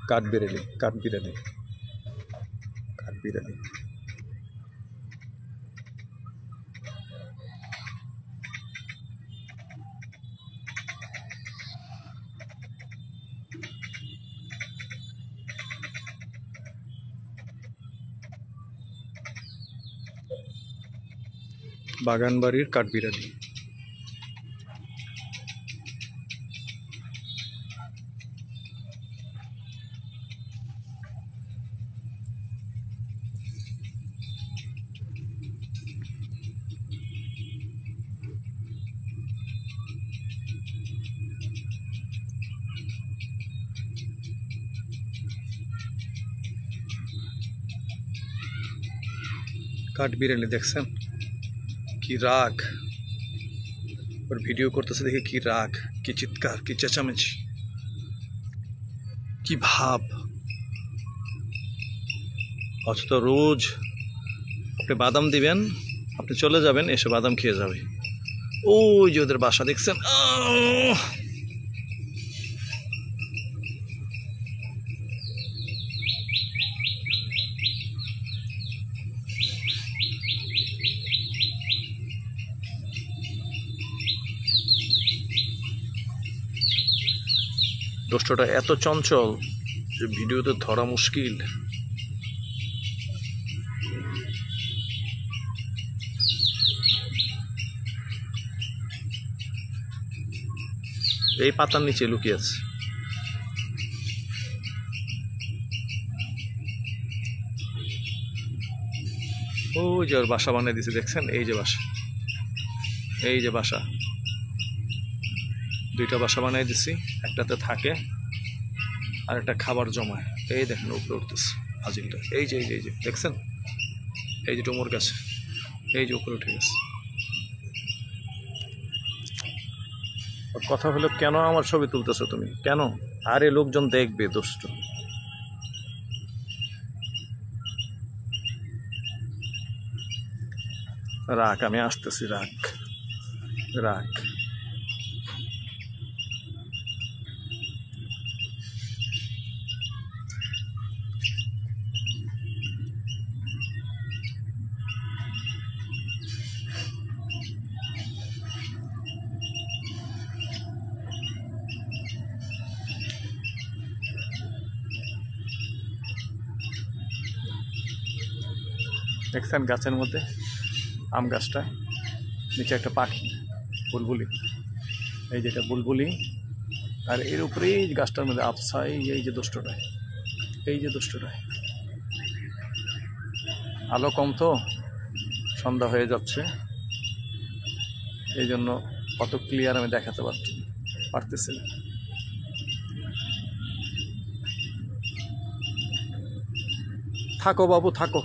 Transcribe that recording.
কাঠবিড়ালি কাঠবিড়ালি কাঠবিড়ালি। বাগানবাড়ির কাঠবিড়ালি। কাঠবিড়ালি দেখছেন কি রাগ, ওর ভিডিও করতেছে দেখে কি রাগ, কি চিৎকার, কি চেঁচামেচি, কি ভাব। অথচ রোজ আপনি বাদাম দিবেন, আপনি চলে যাবেন, এসে বাদাম খেয়ে যাবে। ওই যে ওদের বাসা দেখছেন। দোষ্টটা এত চঞ্চল যে ভিডিওতে ধরা মুশকিল। এই পাতার নিচে লুকিয়ে আছে। ওই যে ওর বাসা বানিয়ে দিছে দেখছেন, এই যে বাসা, এই যে বাসা, দুইটা বাসা বানিয়ে দিছি, একটাতে থাকে আর একটা খাবার জমায়। এই দেখেন উপরে উঠতেছে আজিলটা, এই যে এই যে দেখছেন, এই যে টুমোর গাছে, এই যে উপরে উঠে গেছে। কথা হলো কেন আমার ছবি তুলতেছো তুমি, কেন? আরে লোকজন দেখবে, দুষ্ট। রাখ, আমি আসতেছি, রাখ রাখ। দেখছেন গাছের মধ্যে, আম গাছটা নিচে একটা পাখি, বুলবুলি, এই যেটা বুলবুলি, আর এর উপরেই গাছটার মধ্যে আফসাই, এই যে দুষ্টটায়, এই যে দুষ্টটায়। আলো কম তো, সন্ধ্যা হয়ে যাচ্ছে, এই জন্য অত ক্লিয়ার আমি দেখাতে পারতেছি না। থাকো বাবু, থাকো।